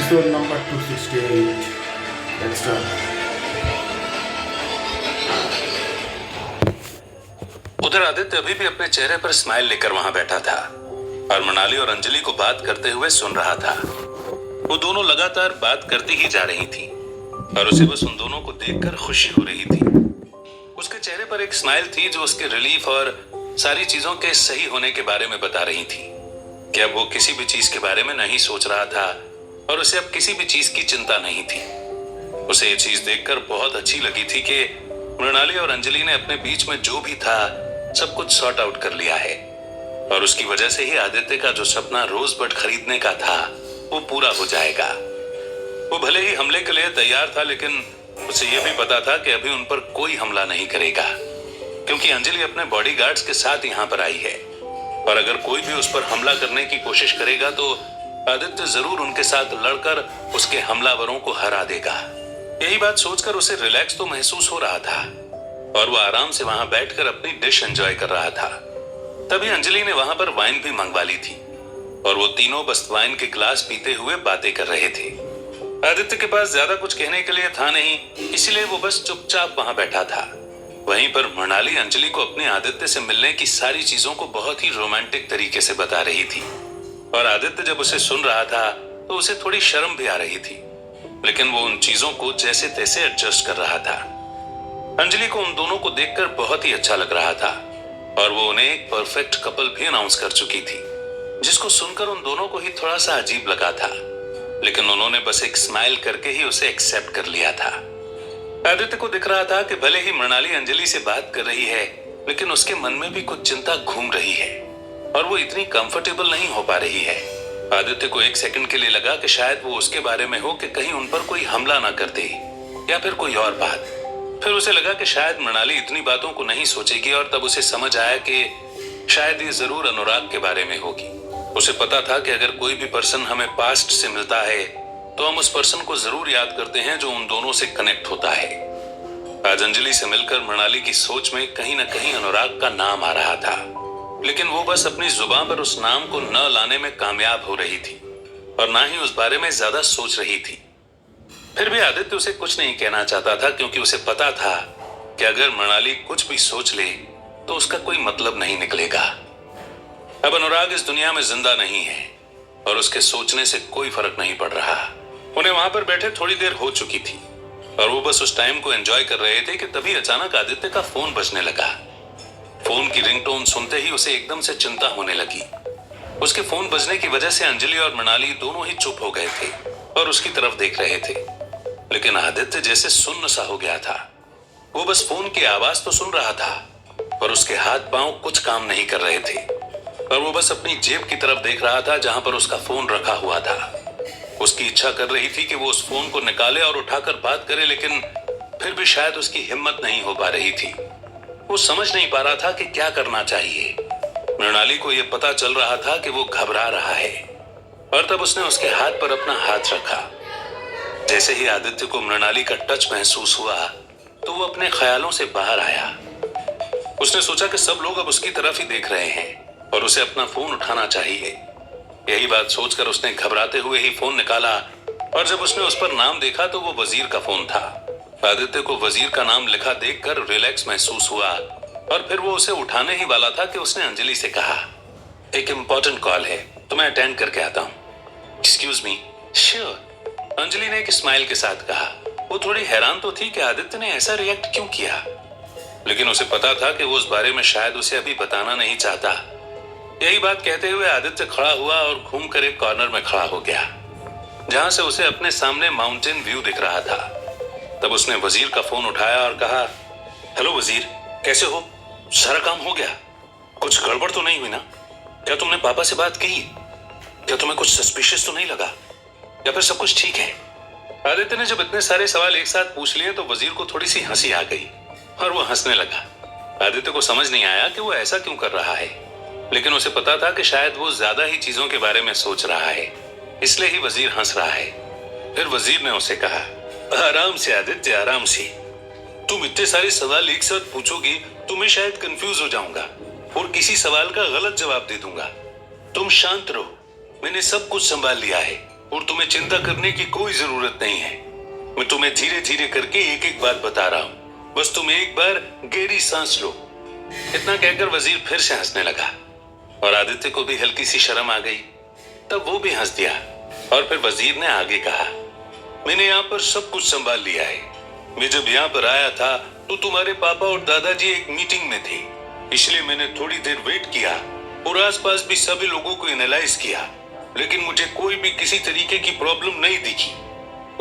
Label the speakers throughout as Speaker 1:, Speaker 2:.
Speaker 1: Episode number 268. Let's start.
Speaker 2: उधर आदित्य अभी भी अपने चेहरे पर स्माइल लेकर वहां बैठा था और मनाली और अंजलि को बात करते हुए सुन रहा था। वो दोनों लगातार बात करती ही जा रही थी और उसे बस उन दोनों को देखकर खुशी हो रही थी। उसके चेहरे पर एक स्माइल थी जो उसके रिलीफ और सारी चीजों के सही होने के बारे में बता रही थी कि अब वो किसी भी चीज के बारे में नहीं सोच रहा था और उसे अब किसी भी चीज की चिंता नहीं थी। उसे ये चीज देखकर बहुत अच्छी लगी थी कि मृणाली और अंजलि ने अपने बीच में जो भी था सब कुछ सॉर्ट आउट कर लिया है और उसकी वजह से ही आदित्य का जो सपना रोजबड खरीदने का था वो पूरा हो जाएगा। वो भले ही हमले के लिए तैयार था लेकिन उसे यह भी पता था कि अभी उन पर कोई हमला नहीं करेगा क्योंकि अंजलि अपने बॉडीगार्ड्स के साथ यहाँ पर आई है और अगर कोई भी उस पर हमला करने की कोशिश करेगा तो आदित्य जरूर उनके साथ लड़कर उसके हमलावरों को हरा देगा। यही बात सोचकर उसे रिलैक्स तो महसूस हो रहा था और वो आराम से वहां बैठकर अपनी डिश एंजॉय कर रहा था। तभी अंजलि ने वहां पर वाइन भी मंगवा ली थी और वो तीनों बस वाइन के ग्लास पीते हुए बातें कर रहे थे। आदित्य के पास ज्यादा कुछ कहने के लिए था नहीं, इसलिए वो बस चुपचाप वहां बैठा था। वहीं पर मृणाली अंजलि को अपने आदित्य से मिलने की सारी चीजों को बहुत ही रोमांटिक तरीके से बता रही थी और आदित्य जब उसे सुन रहा था तो उसे थोड़ी शर्म भी आ रही थी, लेकिन वो उन चीजों को जैसे तैसे एडजस्ट कर रहा था। अंजलि को उन दोनों को देखकर बहुत ही अच्छा लग रहा था और वो उन्हें एक परफेक्ट कपल भी अनाउंस कर चुकी थी, जिसको सुनकर उन दोनों को ही थोड़ा सा अजीब लगा था, लेकिन उन्होंने बस एक स्माइल करके ही उसे एक्सेप्ट कर लिया था। आदित्य को दिख रहा था कि भले ही मृणाली अंजलि से बात कर रही है लेकिन उसके मन में भी कुछ चिंता घूम रही है और वो इतनी कंफर्टेबल नहीं हो पा रही है। आदित्य को एक सेकंड के लिए लगा कि शायद वो उसके बारे में हो कि कहीं उन पर कोई हमला ना कर दे या फिर कोई और बात। फिर उसे लगा कि शायद मृणाली इतनी बातों को नहीं सोचेगी और तब उसे समझ आया कि शायद ये जरूर अनुराग के बारे में होगी। उसे पता था कि अगर कोई भी पर्सन हमें पास्ट से मिलता है तो हम उस पर्सन को जरूर याद करते हैं जो उन दोनों से कनेक्ट होता है। आज अंजलि से मिलकर मृणाली की सोच में कहीं ना कहीं अनुराग का नाम आ रहा था, लेकिन वो बस अपनी जुबान पर उस नाम को न लाने में कामयाब हो रही थी और ना ही उस बारे में ज्यादा सोच रही थी। फिर भी आदित्य उसे कुछ नहीं कहना चाहता था क्योंकि उसे पता था कि अगर मृणाली कुछ भी सोच ले तो उसका कोई मतलब नहीं निकलेगा। अब अनुराग इस दुनिया में जिंदा नहीं है और उसके सोचने से कोई फर्क नहीं पड़ रहा। उन्हें वहां पर बैठे थोड़ी देर हो चुकी थी और वो बस उस टाइम को एंजॉय कर रहे थे कि तभी अचानक आदित्य का फोन बजने लगा। फोन की रिंगटोन सुनते ही उसे एकदम से चिंता होने लगी। उसके फोन बजने की वजह से अंजलि और मृणाली दोनों ही चुप हो गए थे और उसकी तरफ देख रहे थे, लेकिन आदित्य जैसे सुन्न सा हो गया था। वो बस फोन की आवाज तो सुन रहा था पर उसके हाथ पांव कुछ काम नहीं कर रहे थे और वो बस अपनी जेब की तरफ देख रहा था जहां पर उसका फोन रखा हुआ था। उसकी इच्छा कर रही थी कि वो उस फोन को निकाले और उठाकर बात करे, लेकिन फिर भी शायद उसकी हिम्मत नहीं हो पा रही थी। वो समझ नहीं पा रहा था कि क्या करना चाहिए। मृणाली को यह पता चल रहा था कि वो घबरा रहा है और तब उसने उसके हाथ पर अपना हाथ रखा। जैसे ही आदित्य को मृणाली का टच महसूस हुआ तो वो अपने ख्यालों से बाहर आया। उसने सोचा कि सब लोग अब उसकी तरफ ही देख रहे हैं और उसे अपना फोन उठाना चाहिए। यही बात सोचकर उसने घबराते हुए ही फोन निकाला और जब उसने उस पर नाम देखा तो वो वजीर का फोन था। आदित्य को वजीर का नाम लिखा देखकर रिलैक्स महसूस हुआ और फिर वो उसे उठाने ही वाला था कि उसने अंजलि से कहा, एक इम्पोर्टेंट कॉल है तो मैं अटेंड करके आता हूँ। Excuse me. श्योर, अंजलि ने एक स्माइल के साथ कहा। वो थोड़ी हैरान तो थी कि आदित्य ने ऐसा रिएक्ट क्यों किया, लेकिन उसे पता था कि वो उस बारे में शायद उसे अभी बताना नहीं चाहता। यही बात कहते हुए आदित्य खड़ा हुआ और घूमकर एक कॉर्नर में खड़ा हो गया जहां से उसे अपने सामने माउंटेन व्यू दिख रहा था। तब उसने वजीर का फोन उठाया और कहा, हेलो वजीर, कैसे हो? सारा काम हो गया? कुछ गड़बड़ तो नहीं हुई ना? क्या तुमने पापा से बात की? क्या तुम्हें कुछ सस्पिशियस तो नहीं लगा या फिर सब कुछ ठीक है? आदित्य ने जब इतने सारे सवाल एक साथ पूछ लिए तो वजीर को थोड़ी सी हंसी आ गई और वो हंसने लगा। आदित्य को समझ नहीं आया कि वो ऐसा क्यों कर रहा है, लेकिन उसे पता था कि शायद वो ज्यादा ही चीजों के बारे में सोच रहा है, इसलिए ही वजीर हंस रहा है। फिर वजीर ने उसे कहा, आराम से आदित्य, आराम से। तुम इतने सारे सवाल एक साथ पूछोगी तो मैं शायद कंफ्यूज हो जाऊंगा और किसी सवाल का गलत जवाब दे दूंगा। तुम शांत रहो, मैंने सब कुछ संभाल लिया है और तुम्हें चिंता करने की कोई जरूरत नहीं है। मैं तुम्हें धीरे धीरे करके एक एक बात बता रहा हूँ, बस तुम एक बार गहरी सांस लो। इतना कहकर वजीर फिर से हंसने लगा और आदित्य को भी हल्की सी शर्म आ गई। तब वो भी हंस दिया और फिर वजीर ने आगे कहा, मैंने यहाँ पर सब कुछ संभाल लिया है। मैं जब यहाँ पर आया था तो तुम्हारे पापा और दादाजी एक मीटिंग में थे, इसलिए मैंने थोड़ी देर वेट किया और आसपास भी सभी लोगों को एनालाइज किया, लेकिन मुझे कोई भी किसी तरीके की प्रॉब्लम नहीं दिखी।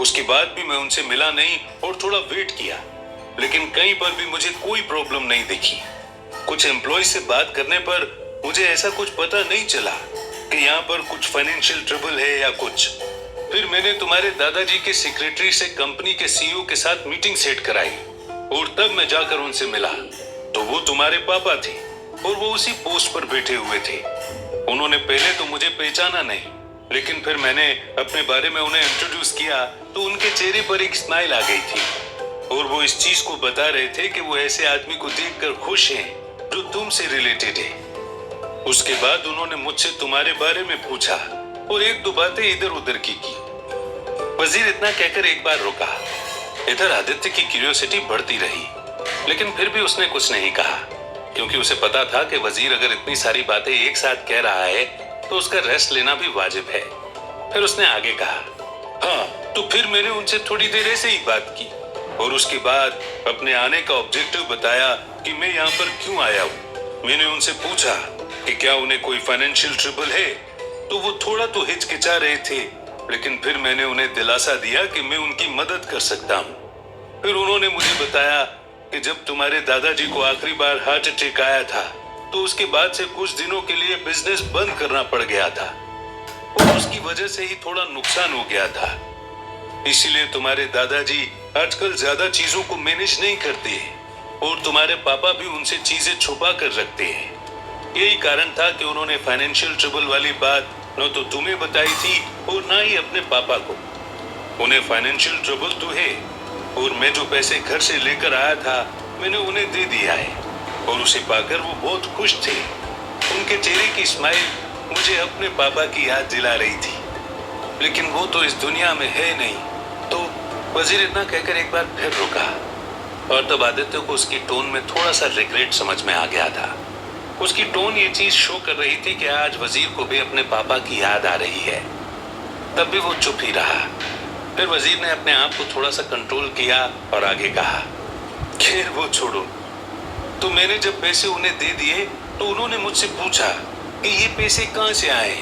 Speaker 2: उसके बाद भी मैं उनसे मिला नहीं और थोड़ा वेट किया, लेकिन कहीं पर भी मुझे कोई प्रॉब्लम नहीं दिखी। कुछ एम्प्लॉय से बात करने पर मुझे ऐसा कुछ पता नहीं चला कि यहाँ पर कुछ फाइनेंशियल ट्रबल है या कुछ। फिर मैंने तुम्हारे दादाजी के सेक्रेटरी से कंपनी के सीईओ के साथ मीटिंग सेट कराई और तब मैं जाकर उनसे मिला तो वो तुम्हारे पापा थे और वो उसी पोस्ट पर बैठे हुए थे। उन्होंने पहले तो मुझे पहचाना नहीं, लेकिन फिर मैंने अपने बारे में उन्हें इंट्रोड्यूस किया तो उनके चेहरे पर एक स्माइल आ गई थी और वो इस चीज को बता रहे थे कि वो ऐसे आदमी को देखकर खुश हैं जो तुमसे रिलेटेड है। उसके बाद उन्होंने मुझसे तुम्हारे बारे में पूछा और एक दो बातें इधर उधर की। वजीर इतना कहकर एक बार रुका। इधर आदित्य की क्यूरियोसिटी बढ़ती रही, लेकिन फिर भी उसने कुछ नहीं कहा, क्योंकि उसे पता था कि वजीर अगर इतनी सारी बातें एक साथ कह रहा है तो उसका रेस्ट लेना भी वाजिब है। फिर उसने आगे कहा, हाँ तो फिर मैंने उनसे थोड़ी देर ऐसे ही बात की और उसके बाद अपने आने का ऑब्जेक्टिव बताया कि मैं यहाँ पर क्यों आया हूँ। मैंने उनसे पूछा कि क्या उन्हें कोई फाइनेंशियल ट्रबल है, तो वो थोड़ा तो हिचकिचा रहे थे, लेकिन फिर मैंने उन्हें दिलासा दिया कि मैं उनकी मदद कर सकता हूँ। फिर उन्होंने मुझे बताया कि जब तुम्हारे दादाजी को आखिरी बार हार्ट अटैक आया था तो उसके बाद से कुछ दिनों के लिए बिजनेस बंद करना पड़ गया था और उसकी वजह से ही थोड़ा नुकसान हो गया था। इसीलिए तुम्हारे दादाजी आजकल ज्यादा चीजों को मैनेज नहीं करते और तुम्हारे पापा भी उनसे चीजें छुपा कर रखते हैं। यही कारण था कि उन्होंने फाइनेंशियल ट्रबल वाली बात न तो तुम्हें बताई थी और ना ही अपने पापा को। उन्हें फाइनेंशियल ट्रबल तो है और मैं जो पैसे घर से लेकर आया था मैंने उन्हें दे दिया है और उसे पाकर वो बहुत खुश थे। उनके चेहरे की स्माइल मुझे अपने पापा की याद दिला रही थी, लेकिन वो तो इस दुनिया में है नहीं। तो वजीर इतना कहकर एक बार फिर रुका और तब आदित्य को उसकी टोन में थोड़ा सा रिग्रेट समझ में आ गया था। उसकी टोन ये चीज शो कर रही थी कि आज वजीर को भी अपने पापा की याद आ रही है। तब भी वो चुप ही रहा। फिर वजीर ने अपने आप को थोड़ा सा कंट्रोल किया और आगे कहा, खैर वो छोड़ो, तो मैंने जब पैसे उन्हें दे दिए तो उन्होंने मुझसे पूछा कि ये पैसे कहाँ से आए,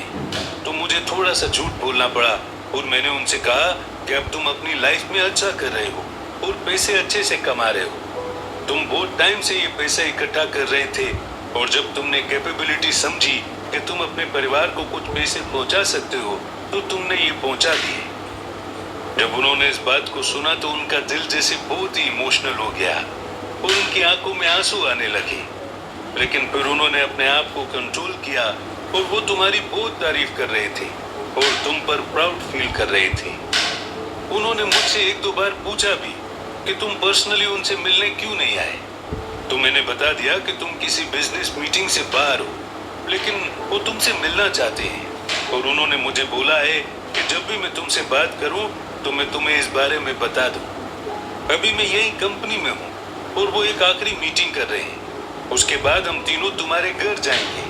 Speaker 2: तो मुझे थोड़ा सा झूठ बोलना पड़ा और मैंने उनसे कहा कि अब तुम अपनी लाइफ में अच्छा कर रहे हो और पैसे अच्छे से कमा रहे हो। तुम बहुत टाइम से ये पैसा इकट्ठा कर रहे थे और जब तुमने कैपेबिलिटी समझी कि तुम अपने परिवार को कुछ पैसे पहुंचा सकते हो तो तुमने ये पहुंचा दिए। जब उन्होंने इस बात को सुना तो उनका दिल जैसे बहुत ही इमोशनल हो गया और उनकी आंखों में आंसू आने लगे, लेकिन फिर उन्होंने अपने आप को कंट्रोल किया और वो तुम्हारी बहुत तारीफ कर रहे थे और तुम पर प्राउड फील कर रहे थे। उन्होंने मुझसे एक दो बार पूछा भी कि तुम पर्सनली उनसे मिलने क्यों नहीं आए, तो मैंने बता दिया कि तुम किसी बिजनेस मीटिंग से बाहर हो, लेकिन वो तुमसे मिलना चाहते हैं और उन्होंने मुझे बोला है कि जब भी मैं तुमसे बात करूं तो मैं तुम्हें इस बारे में बता दूं। अभी मैं यही कंपनी में हूं और वो एक आखिरी मीटिंग कर रहे हैं, उसके बाद हम तीनों तुम्हारे घर जाएंगे।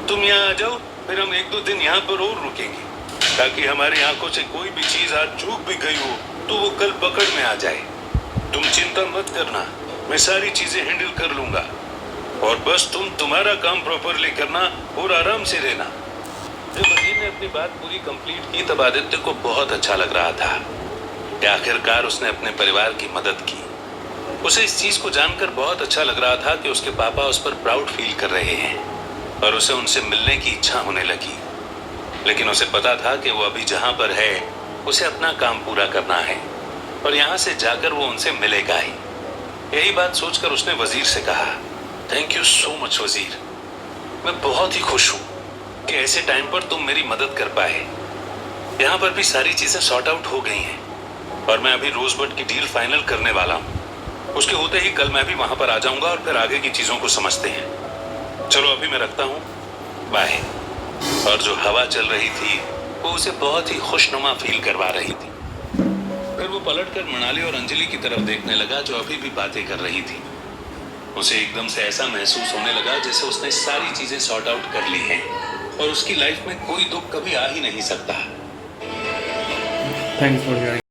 Speaker 2: तुम यहाँ आ जाओ, फिर हम एक दो दिन यहाँ पर और रुकेंगे ताकि हमारी आंखों से कोई भी चीज आज चूक भी गई हो तो वो कल पकड़ में आ जाए। तुम चिंता मत करना, मैं सारी चीजें हैंडल कर लूंगा और बस तुम तुम्हारा काम प्रॉपरली करना और आराम से रहना। जब वजीर ने अपनी बात पूरी कंप्लीट की तब आदित्य को बहुत अच्छा लग रहा था कि आखिरकार उसने अपने परिवार की मदद की। उसे इस चीज को जानकर बहुत अच्छा लग रहा था कि उसके पापा उस पर प्राउड फील कर रहे हैं और उसे उनसे मिलने की इच्छा होने लगी। लेकिन उसे पता था कि वो अभी जहां पर है उसे अपना काम पूरा करना है और यहाँ से जाकर वो उनसे मिलेगा ही। यही बात सोचकर उसने वजीर से कहा, थैंक यू सो मच वजीर, मैं बहुत ही खुश हूँ कि ऐसे टाइम पर तुम मेरी मदद कर पाए। यहाँ पर भी सारी चीजें सॉर्ट आउट हो गई हैं और मैं अभी रोजबर्ड की डील फाइनल करने वाला हूँ। उसके होते ही कल मैं भी वहां पर आ जाऊंगा और फिर आगे की चीजों को समझते हैं। चलो अभी मैं रखता हूँ, बाय। और जो हवा चल रही थी वो उसे बहुत ही खुशनुमा फील करवा रही थी। फिर वो पलटकर मनाली और अंजलि की तरफ देखने लगा जो अभी भी बातें कर रही थी। उसे एकदम से ऐसा महसूस होने लगा जैसे उसने सारी चीजें सॉर्ट आउट कर ली हैं और उसकी लाइफ में कोई दुख कभी आ ही नहीं सकता।
Speaker 3: Thanks for